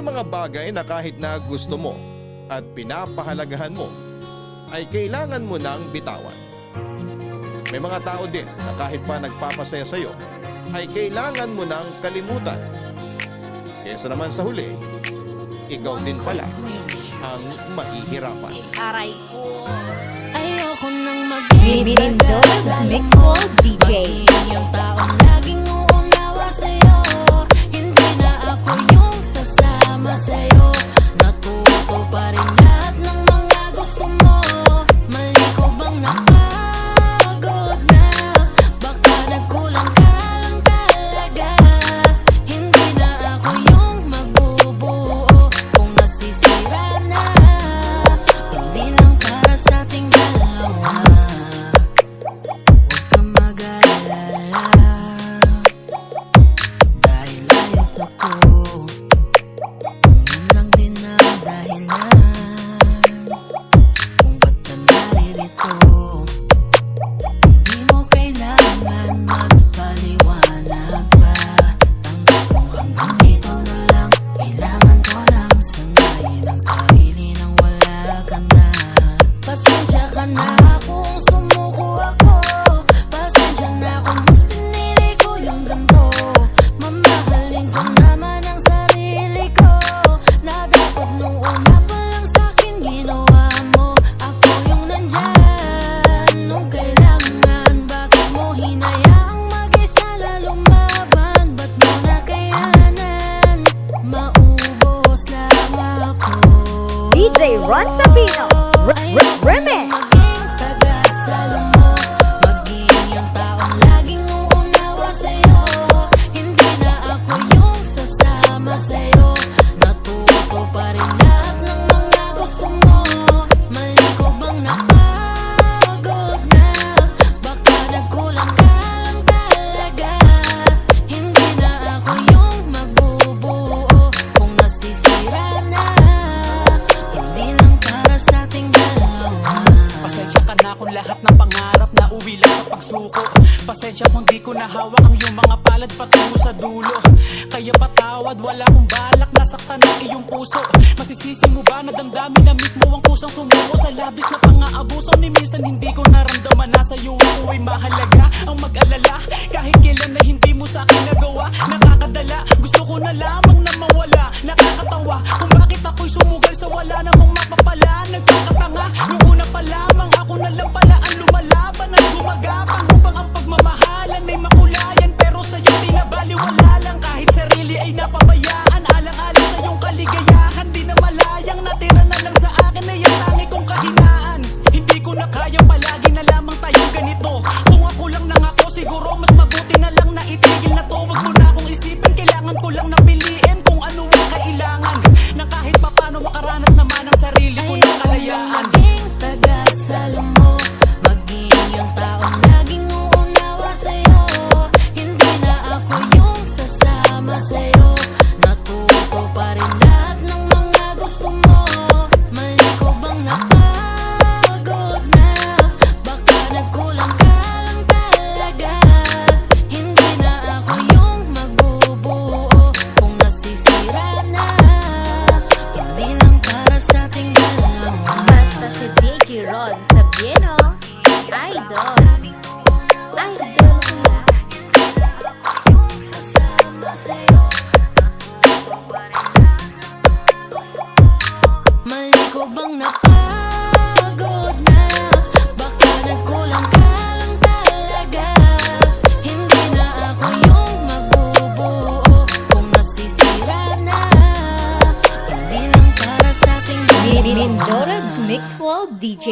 mga bagay na kahit na gusto mo at pinapahalagahan mo, ay kailangan mo nang bitawan. May mga tao din na kahit pa nagpapasaya sa'yo, ay kailangan mo nang kalimutan. Kesa naman sa huli, ikaw din pala ang mahihirapan. Aray ko. Ayoko nang mag-Mirindo Mix Gold DJ. Yung taong laging uunawa sa'yo, hindi na ako yung sasama sa'yo. Natuto pa rin lahat ng mga gusto mo. Mali ko bang napagod na? Baka nagkulang ka lang talaga. Hindi na ako yung magbubuo kung nasisira na. Hindi lang para sa ating dalawa. Huwag kang mag-alala, dahil ayos ako. Yun lang din ang dahilan kung ba't ka naririto. Hindi mo kailangan magpaliwanag pa. Tanggap ko hanggang dito na lang. Kailangan ko lang sanayin ang sarili nang wala ka na. Pasensya ka na kung sumuko ako. Pasensya na kung mas pinili ko yung ganito. Mamahalin ko naman ang sarili ko, na dapat nung una pa lang sa'kin ginawa mo. Ako yung nandyan nung kailangan. Bakit mo hinayaang mag-isa na lumaban? Ba't mo nakayanan? Maubos lang ako. DJ Ron Sabino. Remix. Maging taga-salo mo, maging yung taong laging uunawa sa'yo. Hindi na ako yung sasama sa'yo. Natuto pa rin lahat ng mga gusto mo. Mali ko bang napagod na? Baka nagkulang ka lang talaga. Hindi na ako yung magbubuo kung nasisira na. Hindi lang para sa ating dalawa. Pasensya ka na kung lahat ng pangarap na uwi lang sa pagsuko. Pasensya kung di ko nahawak ang iyong mga palad patungo sa dulo. Kaya patawad, wala akong balak nasaktan ang iyong puso. Masisisi mo ba na damdamin na mismo ang kusang sumuko sa labis na pang-aabuso? Ni minsan hindi ko naramdaman na sa'yo ako ay mahalaga. Ang mag-alala kahit kailan na hindi mo sa akin nagawa. Nakakadala, gusto ko na lamang na mawala. Nakakatawa kung bakit ako'y sumugal sa wala namang mapapala. Nagkakatanga, nung una pa lamang ako na lang pala ang lumalaban at gumagapang upang ang pagmamahalan ay makulayan. Pero sa'yo tinabaliwala lang, kahit sarili ay napabayaan. Alang-alang sa iyong kaligayahan, di na malayang natira na lang sa akin ay ang tangi kong kahinaan. Hindi ko na kaya palagi na lamang tayong ganito. Kung ako lang nang ako, siguro mas mabuti na lang na itigil na to. Wag mo na akong isipin, kailangan ko lang napiliin kung ano ang kailangan, na kahit papano makaranas naman ang sarili ko ng kalayaan. Maging taga-salo mo, maging yung taong laging uunawa sa'yo. Hindi na ako yung sasama sa'yo. Natuto pa rin lahat ng mga gusto mo. Mali ko bang napagod na? Baka nagkulang ka lang talaga. Hindi na ako yung magbubuo kung nasisira na. Hindi lang para sa ating dalawa. Basta si DJ Ron Sabino. Idol. Idol ko yan. Sasama sa'yo. Mali ko bang napagod na? Baka nagkulang ka lang talaga. Hindi na ako yung magbubuo kung nasisira na. Hindi lang para sa ating dalawa. Mirindo Mix Gold DJ.